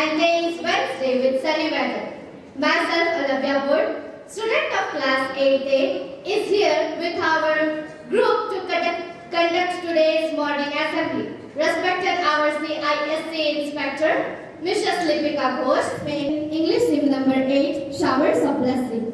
and day is Wednesday with sunny weather. Myself, Olivia Wood, student of class 8A, is here with our group to conduct today's morning assembly. Respected our CISC Inspector, Mrs. Lipika Ghosh, English hymn number 8, Showers of Blessing.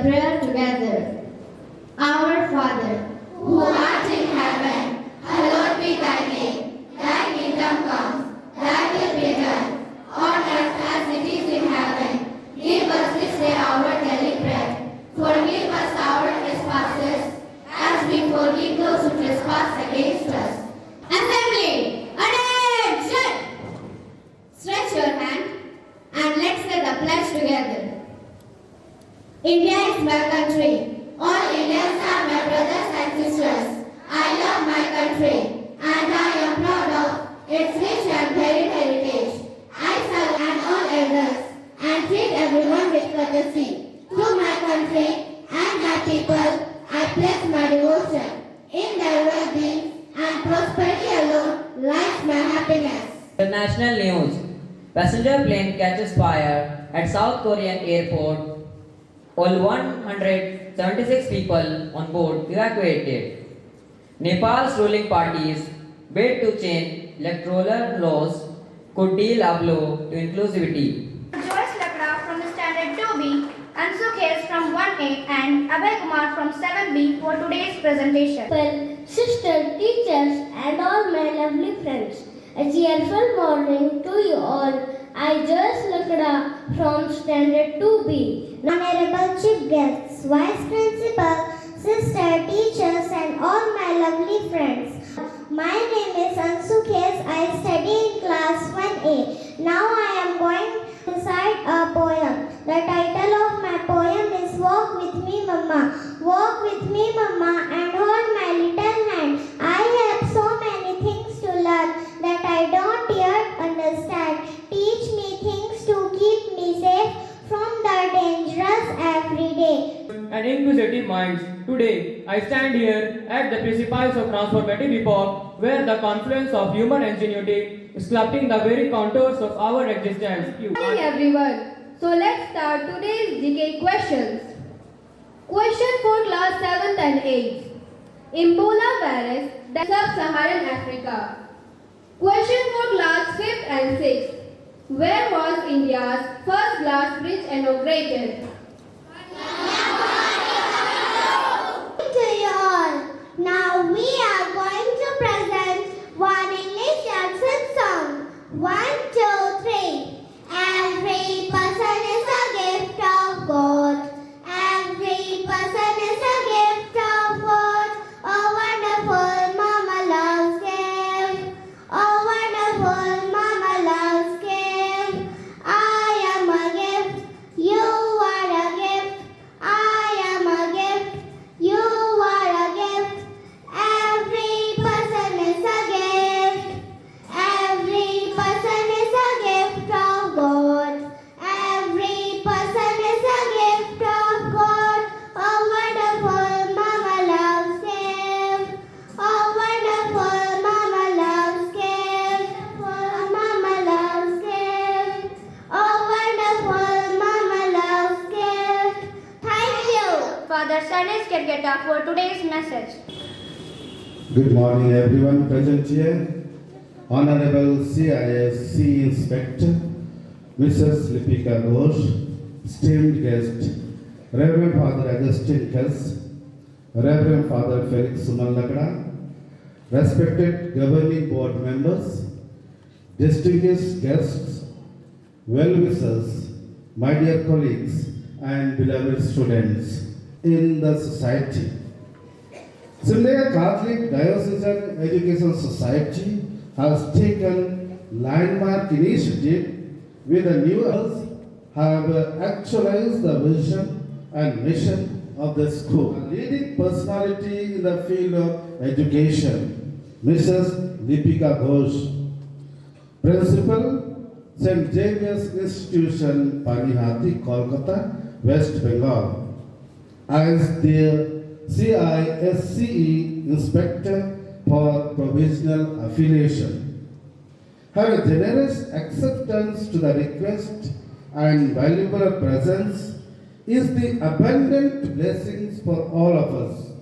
Prayer together. Our Father, who art in heaven, hallowed be thy name. Thy kingdom come, thy will be done, on earth as it is in heaven. Give us this day our daily bread. Forgive us our trespasses, as we forgive those who trespass against us. Assembly, attention! Stretch your hand and let's say the pledge together. India is my country. All Indians are my brothers and sisters. I love my country and I am proud of its rich and varied heritage. I salute and all elders and treat everyone with courtesy. To my country and my people, I pledge my devotion. In their well-being and prosperity alone lies my happiness. International news. Passenger plane catches fire at South Korean airport. All 176 people on board evacuated. Nepal's ruling parties bid to change electoral laws could deal a blow to inclusivity. Joyce Lakra from the Standard 2B, Ansu Khes from 1A and Abhay Kumar from 7B for today's presentation. Well, sisters, teachers and all my lovely friends, a cheerful morning to you all. I Joyce Lakra from Standard 2B. Honorable Chief Guests, Vice Principal, Sister, Teachers and all my lovely friends. My name is Ansu Khes. I study in class 1A. Now I am going to recite a poem. The title of my poem is Walk With Me Mama. Walk with me Mama and hold my little hand. I have so many things to learn that I don't yet understand. Teach me things to keep me safe from the dangerous every day. And inquisitive minds, today I stand here at the precipice of transformative epoch where the confluence of human ingenuity is sculpting the very contours of our existence. Good morning everyone. So let's start today's GK questions. Question for class 7th and 8th. Ebola virus in sub-Saharan Africa. Question for class 5th and 6th. Where was India's first glass bridge inaugurated? To you all. Now we are going to present one English accent song. 1, 2, 3. Every person is a gift of God. Every person is a gift of God. Oh wonderful Mama loves Him. Oh wonderful Mama loves Him. I am a gift. You are a gift. I am a gift. You are a gift. Every person is a gift. Every person is a gift of God. Every person is a gift of God. Oh wonderful Mama loves Him. Oh wonderful Mama loves Him. Oh Mama loves Him. Oh wonderful Mama loves Him. Thank you. Father Sanis Kergeta for today's message. Good morning everyone present here. Honorable CISC Inspector, Mrs. Lipika Ghosh, esteemed guest, Reverend Father Augustine Kels, Reverend Father Felix Suman Lakra, respected governing board members, distinguished guests, well-wishers, my dear colleagues, and beloved students in the society. Simdega Catholic Diocesan Education Society has taken landmark initiative with the new girls have actualized the vision and mission of the school. A leading personality in the field of education, Mrs. Deepika Ghosh, Principal, St. Xavier's Institution, Panihati, Kolkata, West Bengal, as the CISCE Inspector for Provisional Affiliation. Her generous acceptance to the request and valuable presence is the abundant blessings for all of us.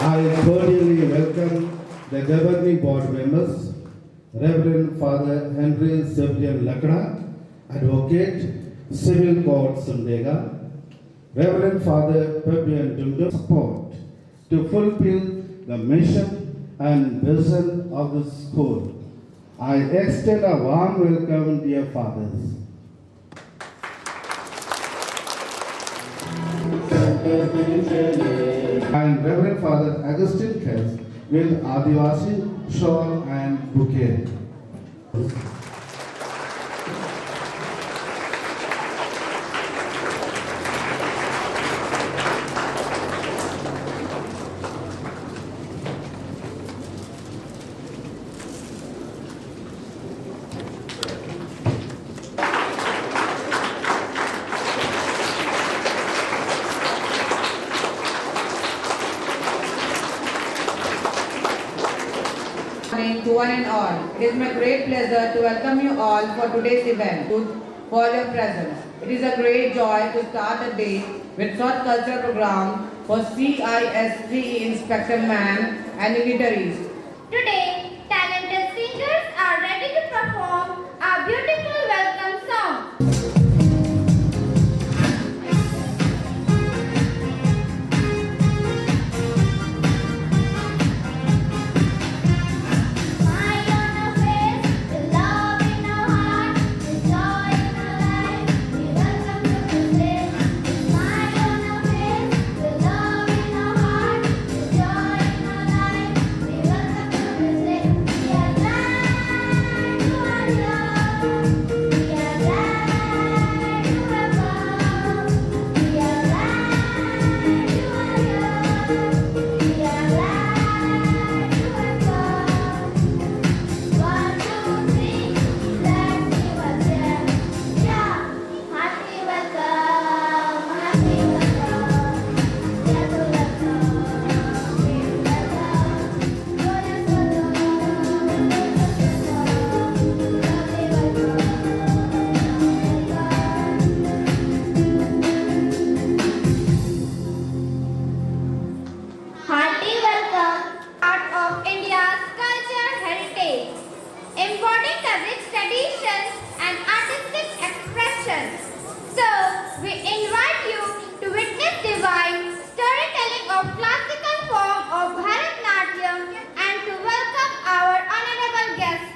I cordially welcome the governing board members, Reverend Father Henry Sevian Lakda, Advocate, Civil Court Simdega, Reverend Father Fabian Dundum, support to fulfill the mission and vision of the school. I extend a warm welcome, dear fathers. And Reverend Father Augustine Kess with Adivasi shawl and bouquet. Morning to one and all. It is my great pleasure to welcome you all for today's event, for your presence. It is a great joy to start the day with short cultural program for CISCE Inspector Man and dignitaries. Today, talented singers are ready to perform a beautiful welcome song. Embodying the rich traditions and artistic expressions. So, we invite you to witness divine storytelling of classical form of Bharatanatyam and to welcome our honorable guest.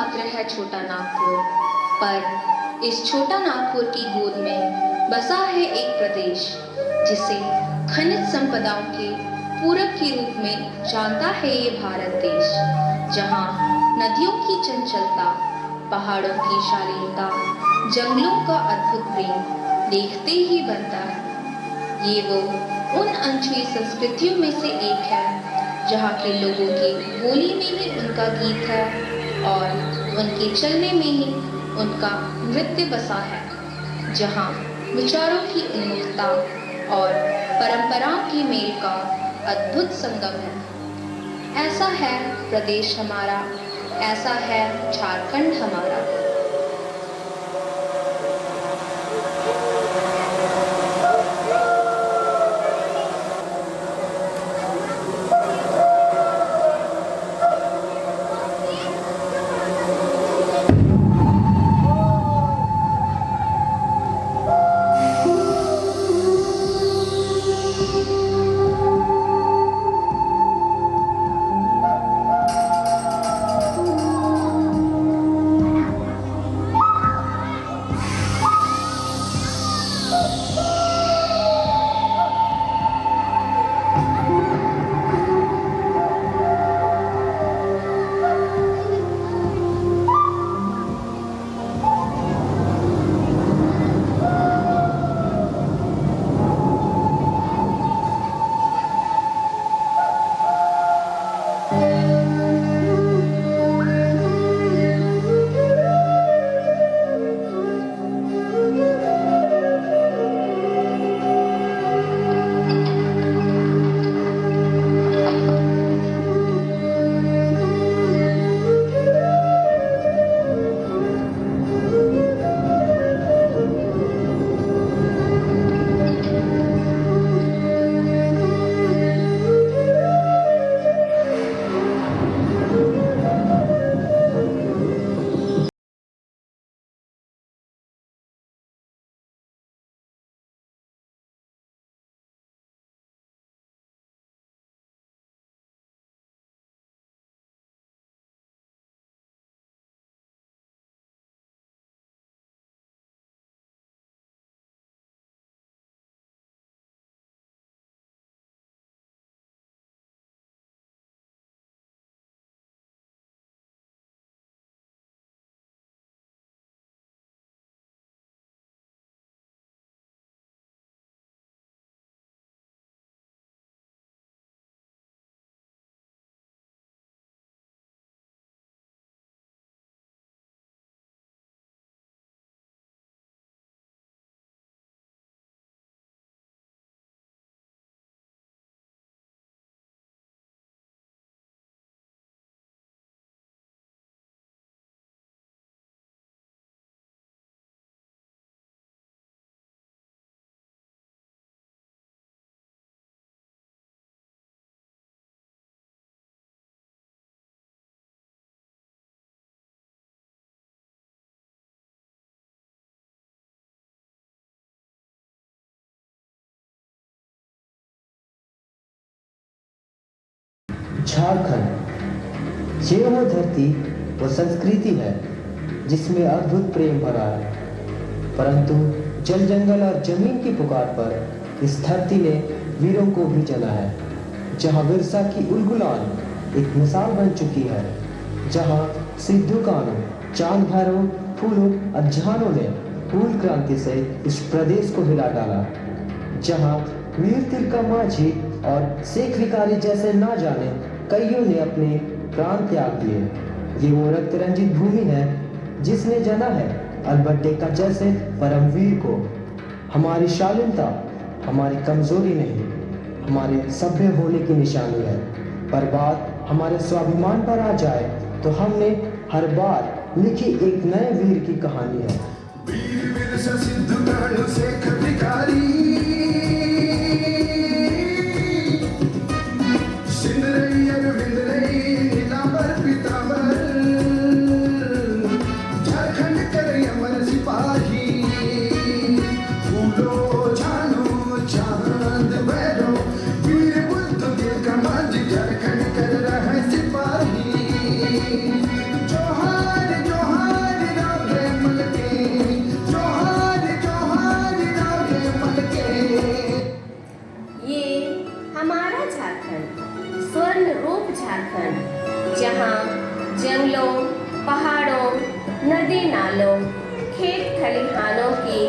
मात्र है छोटा नागपुर, पर इस छोटा नागपुर की गोद में बसा है एक प्रदेश जिसे खनिज संपदाओं के पूरक के रूप में जानता है ये भारत देश, जहां नदियों की चंचलता, पहाड़ों की शालीनता, जंगलों का अद्भुत प्रेम देखते ही बनता है। ये वो उन अनछुई संस्कृतियों में से एक है जहाँ के लोगों की बोली में ही उनका गीत है और उनके चलने में ही उनका नृत्य बसा है, जहाँ विचारों की उन्मुखता और परंपराओं की मेल का अद्भुत संगम है। ऐसा है प्रदेश हमारा, ऐसा है झारखंड हमारा। झारखंड ये वो धरती वो संस्कृति है जिसमें अद्भुत प्रेम भरा है, परंतु जल जंगल और जमीन की पुकार पर इस धरती ने वीरों को भी जला है। जहां विरसा की उलगुलान एक मिसाल बन चुकी है, जहां सिद्धू कान्हू, चांद भैरव, फूलों और जहानों ने फूल क्रांति से इस प्रदेश को हिला डाला, जहां वीर तिलका मांझी और शेख भिखारी जैसे ना जाने कईयों ने अपने प्राण त्याग दिए। ये वो रक्त रंजित भूमि है जिसने जाना है अल्बर्ट डेका जैसे परमवीर को। हमारी शालीनता हमारी कमजोरी नहीं, हमारे सभ्य होने की निशानी है। पर बात हमारे स्वाभिमान पर आ जाए तो हमने हर बार लिखी एक नए वीर की कहानी है। वीर बिरसा सिद्धू कान्हू शेख भिखारी, सिंदरई अरविंदरई नीलांबर पीतांबर, झारखंड करे अमर सिपाही, फूलो झानो चांद भैरो, वीर बुद्ध तिलका मांझी झारखंड कर रहा है सिपाही। जोहार मनमोहक झारखंड, जहाँ जंगलों, पहाड़ों, नदी नालों, खेत खलिहानों की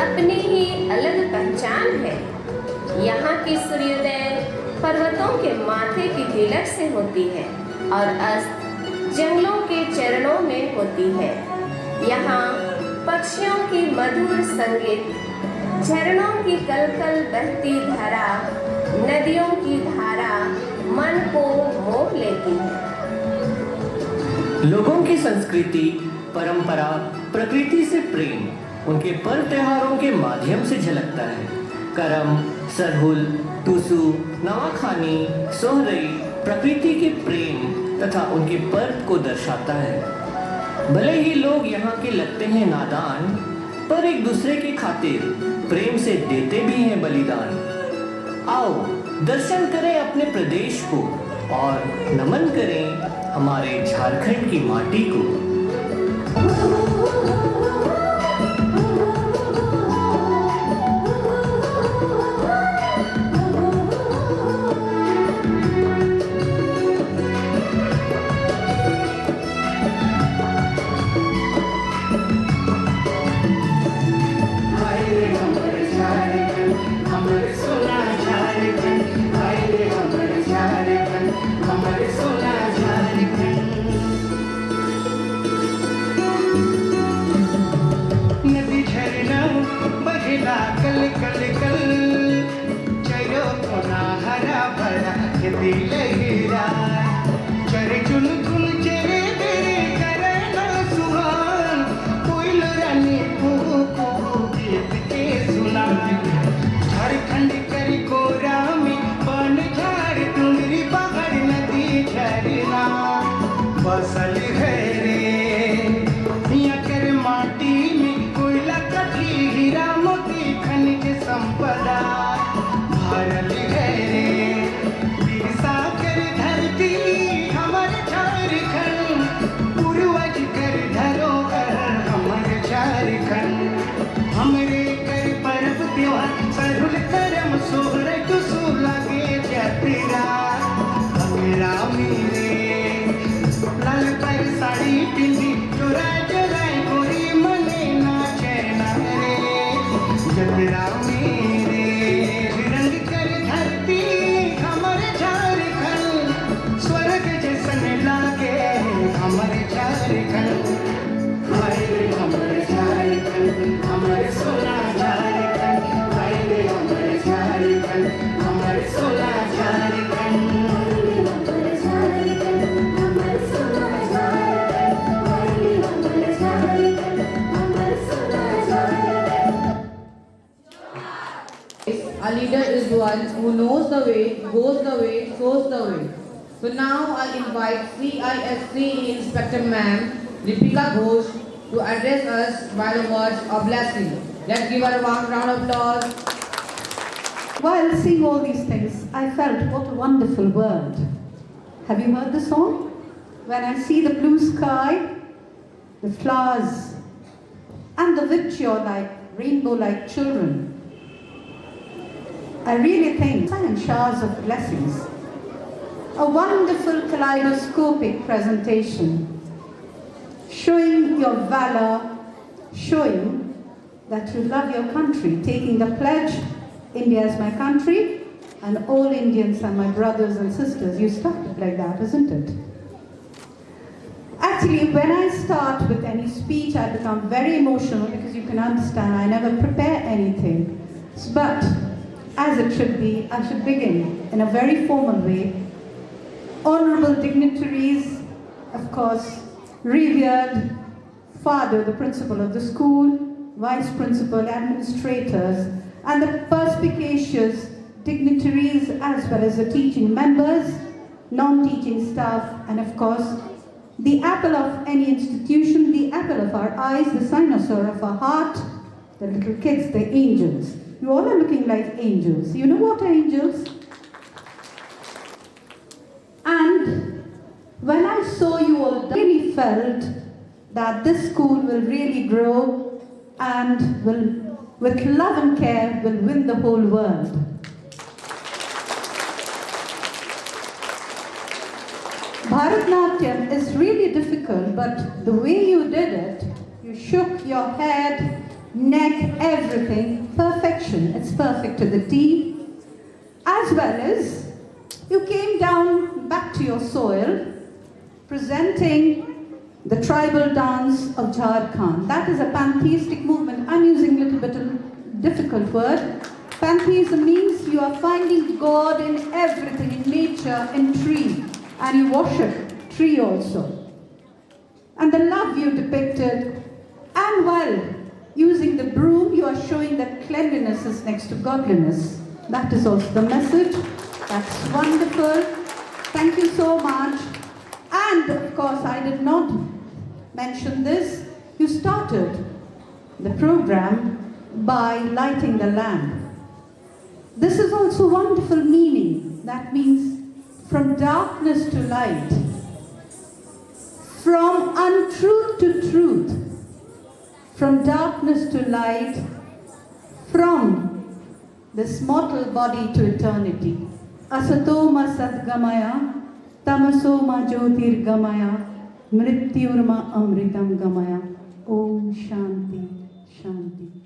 अपनी ही अलग पहचान है। यहाँ की सूर्योदय पर्वतों के माथे की तिलक से होती है और अस्त जंगलों के चरणों में होती है। यहाँ पक्षियों की मधुर संगीत, झरनों की कलकल बहती धारा, नदियों की धारा मन को मोह लेती है। लोगों की संस्कृति, परंपरा, प्रकृति से प्रेम उनके पर्व त्योहारों के माध्यम से झलकता है। करम, सरहुल, टूसू, नवाखानी, सोहरई प्रकृति के प्रेम तथा उनके पर्व को दर्शाता है। भले ही लोग यहाँ के लगते हैं नादान, पर एक दूसरे की खातिर प्रेम से देते भी हैं बलिदान। आओ दर्शन करें अपने प्रदेश को और नमन करें हमारे झारखंड की माटी को। A leader is one who knows the way, goes the way, shows the way. So now I invite CISC Inspector Ma'am Deepika Ghosh to address us by the words of blessing. Let's give her a warm round of applause. While seeing all these things, I felt what a wonderful world. Have you heard the song? When I see the blue sky, the flowers, and the vitriol like rainbow-like children, I really think and showers of blessings. A wonderful kaleidoscopic presentation, showing your valor, showing that you love your country, taking the pledge, India is my country, and all Indians are my brothers and sisters. You started like that, isn't it? Actually, when I start with any speech, I become very emotional because you can understand I never prepare anything. But as it should be, I should begin in a very formal way. Honorable dignitaries, of course, revered father, the principal of the school, vice principal, administrators, and the perspicacious dignitaries as well as the teaching members, non-teaching staff, and of course, the apple of any institution, the apple of our eyes, the cynosure of our heart, the little kids, the angels. You all are looking like angels. You know what are angels? And when I saw you all, I really felt that this school will really grow and will, with love and care, will win the whole world. Bharatnatyam is really difficult, but the way you did it, you shook your head, neck, everything, perfection. It's perfect to the T. As well as you came down back to your soil, presenting the tribal dance of Jharkhand. That is a pantheistic movement. I'm using a little bit of difficult word. Pantheism means you are finding God in everything, in nature, in tree, and you worship tree also. And the love you depicted, and while using the broom, you are showing that cleanliness is next to godliness. That is also the message. That's wonderful. Thank you so much. And of course, I did not mention this. You started the program by lighting the lamp. This is also wonderful meaning. That means from darkness to light, from untruth to truth, from darkness to light, from this mortal body to eternity. Asatoma sadgamaya, tamasoma jyotirgamaya, mrityurma amritam gamaya. Om Shanti, Shanti.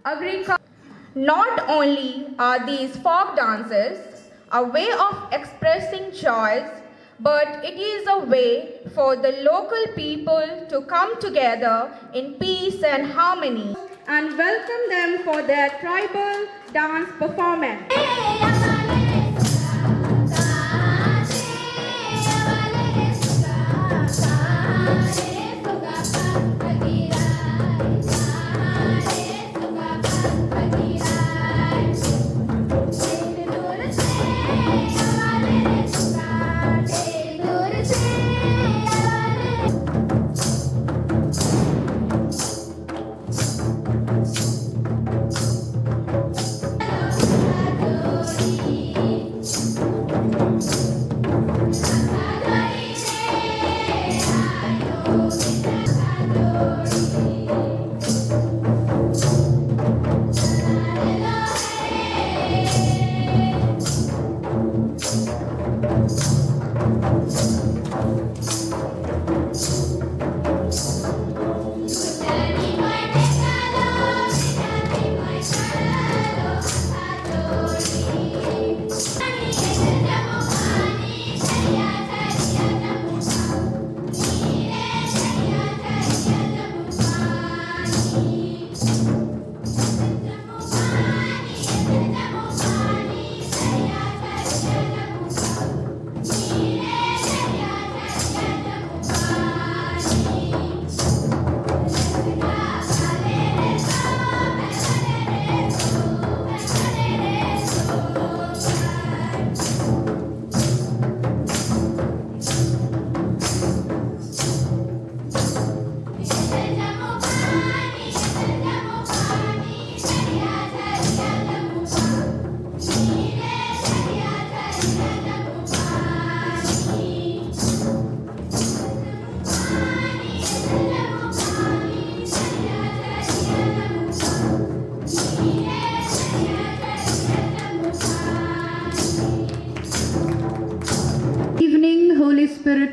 agriculture. Not only are these folk dances a way of expressing joys, but it is a way for the local people to come together in peace and harmony and welcome them for their tribal dance performance.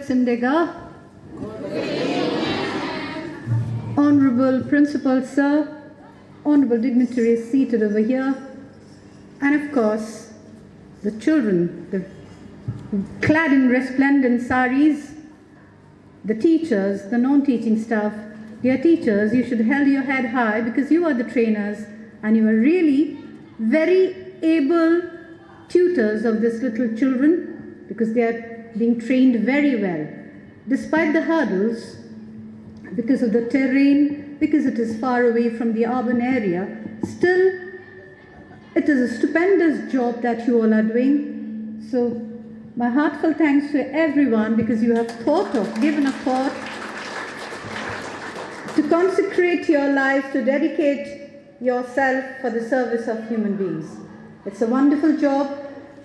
Sindega, Honorable Principal Sir, Honorable dignitaries seated over here, and of course the children, clad in resplendent saris, the teachers, the non-teaching staff. Dear teachers, you should hold your head high because you are the trainers and you are really very able tutors of these little children because they are being trained very well. Despite the hurdles, because of the terrain, because it is far away from the urban area, still it is a stupendous job that you all are doing. So my heartfelt thanks to everyone because you have given a thought to consecrate your life, to dedicate yourself for the service of human beings. It's a wonderful job,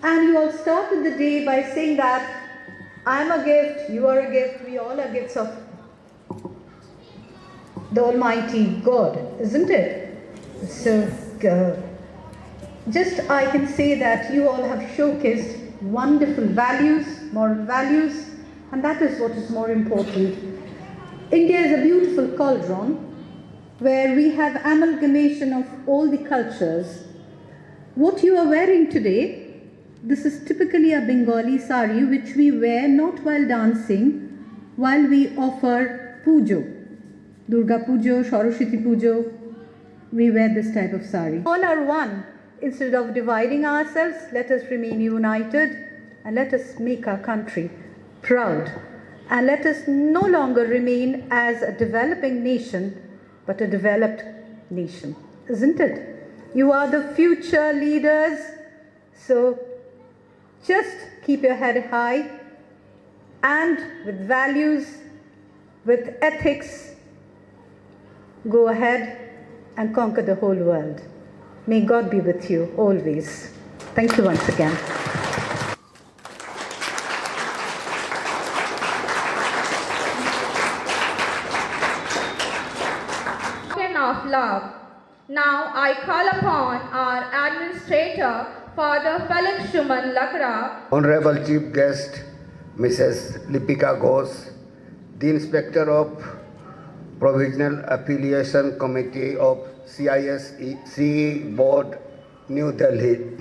and you all started the day by saying that I'm a gift, you are a gift, we all are gifts of the Almighty God, isn't it? So just I can say that you all have showcased wonderful values, moral values, and that is what is more important. India is a beautiful cauldron where we have amalgamation of all the cultures. What you are wearing today, this is typically a Bengali sari which we wear not while dancing, while we offer pujo. Durga Pujo, Saraswati Pujo, we wear this type of sari. All are one. Instead of dividing ourselves, let us remain united and let us make our country proud. And let us no longer remain as a developing nation, but a developed nation, isn't it? You are the future leaders, so just keep your head high and with values, with ethics, go ahead and conquer the whole world. May God be with you always. Thank you once again. Of love. Now I call upon our Administrator, Father Felix Shuman Lakra. Honorable Chief Guest, Mrs. Lipika Ghosh, the Inspector of Provisional Affiliation Committee of CISE Board, New Delhi.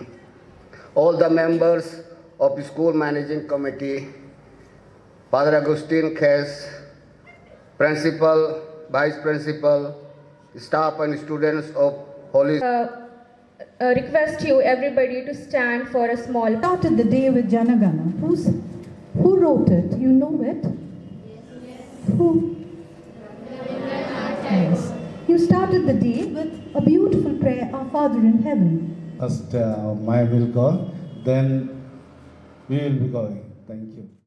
All the members of School Managing Committee, Father Agustin Khes, Principal, Vice Principal, staff and students of Holy request you everybody to stand for a small. Started the day with Janagana. Who wrote it? You know it? Who? Yes. You started the day with a beautiful prayer, Our Father in Heaven. First, my will go, then we will be going. Thank you.